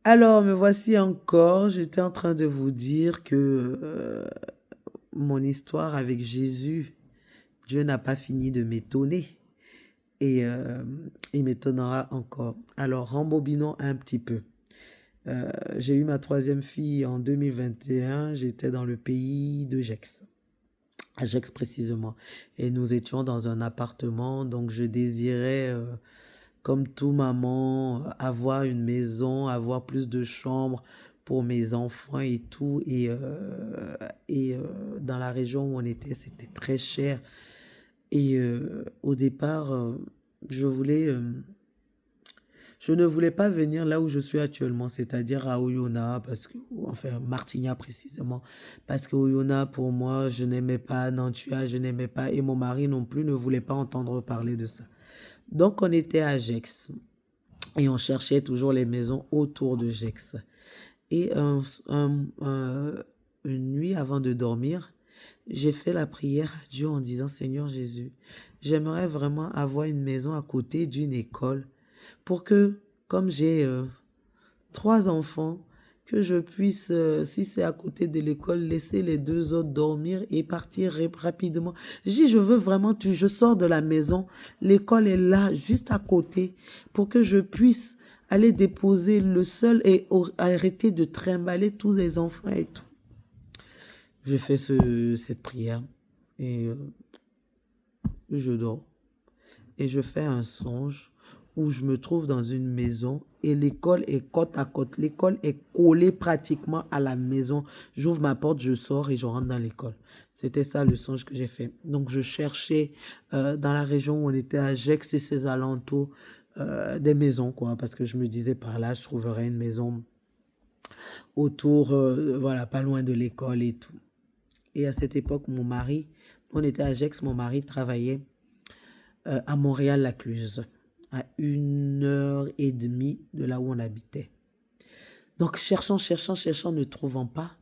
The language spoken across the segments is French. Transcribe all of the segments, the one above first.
Alors, me voici encore. J'étais en train de vous dire que mon histoire avec Jésus, Dieu n'a pas fini de m'étonner et il m'étonnera encore. Alors, rembobinons un petit peu. J'ai eu ma troisième fille en 2021. J'étais dans le pays de Gex, à Gex précisément. Et nous étions dans un appartement, donc je désirais comme tout maman, avoir une maison, avoir plus de chambres pour mes enfants et tout. Et dans la région où on était, c'était très cher. Et au départ, je voulais, je ne voulais pas venir là où je suis actuellement, c'est-à-dire à Oyonnax, parce que, enfin, Martignas précisément, parce que Oyonnax, pour moi, je n'aimais pas, Nantua, je n'aimais pas, et mon mari non plus ne voulait pas entendre parler de ça. Donc, on était à Gex. Et on cherchait toujours les maisons autour de Gex. Et une nuit avant de dormir, j'ai fait la prière à Dieu en disant, Seigneur Jésus, j'aimerais vraiment avoir une maison à côté d'une école pour que, comme j'ai 3 enfants, que je puisse, si c'est à côté de l'école, laisser les 2 autres dormir et partir rapidement. Je dis, je veux vraiment, je sors de la maison, l'école est là, juste à côté, pour que je puisse aller déposer le seul et arrêter de trimballer tous les enfants et tout. J'ai fait cette prière et je dors. Et je fais un songe où je me trouve dans une maison et l'école est côte à côte. L'école est collée pratiquement à la maison. J'ouvre ma porte, je sors et je rentre dans l'école. C'était ça le songe que j'ai fait. Donc je cherchais dans la région où on était à Gex et ses alentours des maisons, quoi, parce que je me disais par là, je trouverais une maison autour, voilà, pas loin de l'école et tout. Et à cette époque, mon mari, on était à Gex, mon mari travaillait à Montréal-Lacluse, à 1 heure et demie de là où on habitait. Donc, cherchant, ne trouvant pas,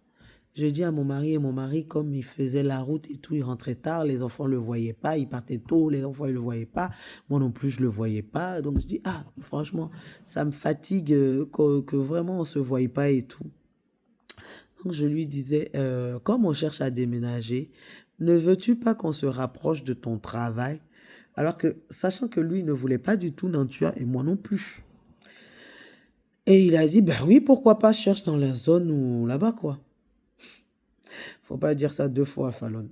je dis à mon mari, et mon mari, comme il faisait la route et tout, il rentrait tard, les enfants ne le voyaient pas, il partait tôt, les enfants ne le voyaient pas, moi non plus, je ne le voyais pas. Donc, je dis, franchement, ça me fatigue que vraiment on ne se voie pas et tout. Donc, je lui disais, comme on cherche à déménager, ne veux-tu pas qu'on se rapproche de ton travail? Alors que, sachant que lui ne voulait pas du tout Nantua et moi non plus. Et il a dit, ben oui, pourquoi pas, cherche dans la zone ou là-bas, quoi. Faut pas dire ça 2 fois à Fallon.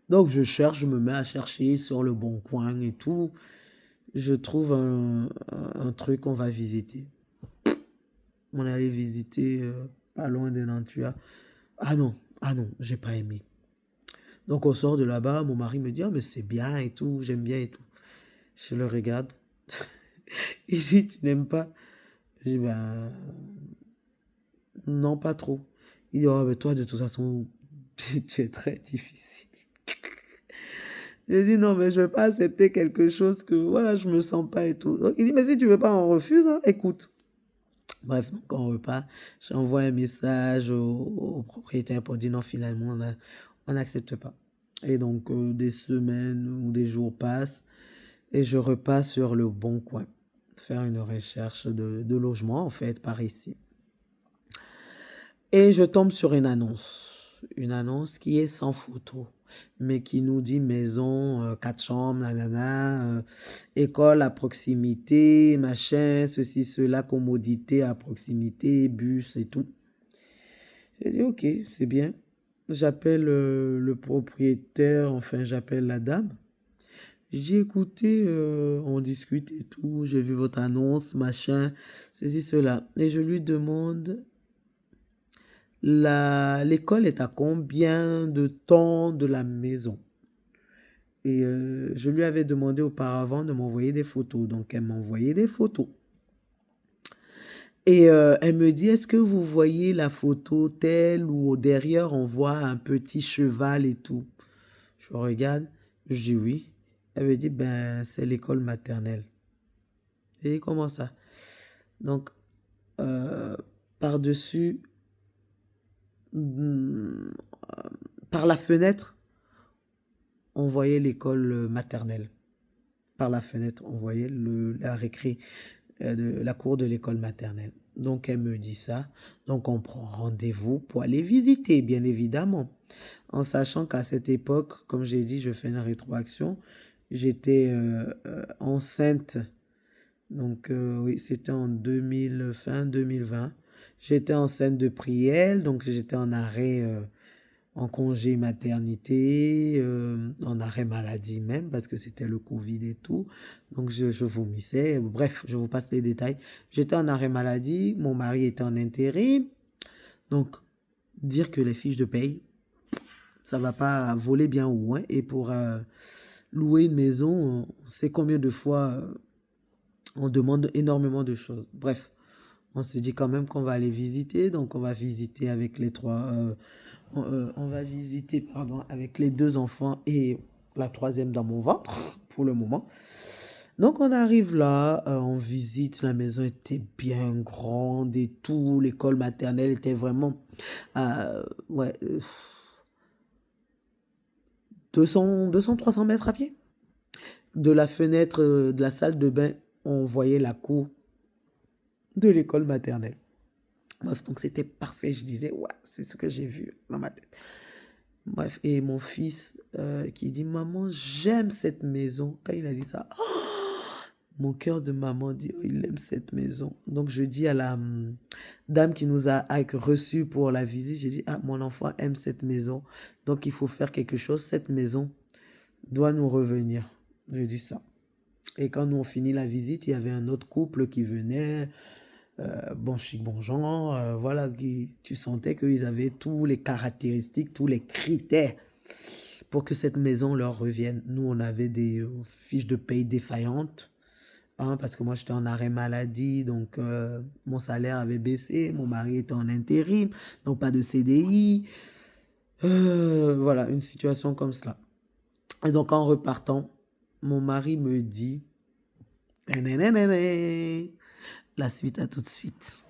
Donc je cherche, je me mets à chercher sur le bon coin et tout. Je trouve un truc qu'on va visiter. On allait visiter pas loin de Nantua. Ah non, j'ai pas aimé. Donc on sort de là-bas, mon mari me dit, mais c'est bien et tout, j'aime bien et tout. Je le regarde. Il dit, tu n'aimes pas? Je dis, ben, non, pas trop. Il dit, mais toi, de toute façon, tu es très difficile. Je dis, non, mais je ne vais pas accepter quelque chose que, voilà, je me sens pas et tout. Donc, il dit, mais si tu veux pas, on refuse, hein, écoute. Bref, donc on repart. J'envoie un message au propriétaire pour dire, non, finalement, on n'accepte pas. Et donc, des semaines ou des jours passent et je repasse sur le bon coin. Faire une recherche de logement, en fait, par ici. Et je tombe sur une annonce qui est sans photo, mais qui nous dit maison, 4 chambres, nanana, école à proximité, machin, ceci, cela, commodité à proximité, bus et tout. J'ai dit, ok, c'est bien. J'appelle le propriétaire, enfin j'appelle la dame. Je dis, écoutez, on discute et tout, j'ai vu votre annonce, machin, ceci, cela. Et je lui demande, l'école est à combien de temps de la maison? Et je lui avais demandé auparavant de m'envoyer des photos. Donc, elle m'a envoyé des photos. Et elle me dit, est-ce que vous voyez la photo telle où derrière, on voit un petit cheval et tout? Je regarde, je dis oui. Elle me dit, ben, c'est l'école maternelle. Et comment ça? Donc, par-dessus, par la fenêtre, on voyait l'école maternelle. Par la fenêtre, on voyait la récré. de la cour de l'école maternelle. Donc, elle me dit ça. Donc, on prend rendez-vous pour aller visiter, bien évidemment. En sachant qu'à cette époque, comme j'ai dit, je fais une rétroaction. J'étais enceinte. Donc, oui, c'était en 2000, fin 2020. J'étais enceinte de Priel, donc j'étais en arrêt, en congé maternité, en arrêt maladie même, parce que c'était le Covid et tout. Donc, je vomissais. Bref, je vous passe les détails. J'étais en arrêt maladie, mon mari était en intérim. Donc, dire que les fiches de paye, ça va pas voler bien haut, hein. Et pour louer une maison, on sait combien de fois on demande énormément de choses. Bref, on se dit quand même qu'on va aller visiter. Donc, on va visiter avec les trois. On va visiter, pardon, avec les deux enfants et la troisième dans mon ventre, pour le moment. Donc, on arrive là, on visite. La maison était bien grande et tout. L'école maternelle était vraiment. Ouais. 200, 300 mètres à pied. De la fenêtre de la salle de bain, on voyait la cour de l'école maternelle. Bref, donc c'était parfait. Je disais, ouais, c'est ce que j'ai vu dans ma tête. Bref, et mon fils qui dit, maman, j'aime cette maison. Quand il a dit ça, mon cœur de maman dit, oh, il aime cette maison. Donc je dis à la dame qui nous a reçus pour la visite, j'ai dit, ah, mon enfant aime cette maison. Donc il faut faire quelque chose. Cette maison doit nous revenir. Je dis ça. Et quand nous on finit la visite, il y avait un autre couple qui venait, bon chic, bon genre, voilà, tu sentais qu'ils avaient tous les caractéristiques, tous les critères pour que cette maison leur revienne. Nous, on avait des fiches de paye défaillantes, hein, parce que moi, j'étais en arrêt maladie, donc mon salaire avait baissé, mon mari était en intérim, donc pas de CDI. Voilà, une situation comme cela. Et donc, en repartant, mon mari me dit, la suite à tout de suite.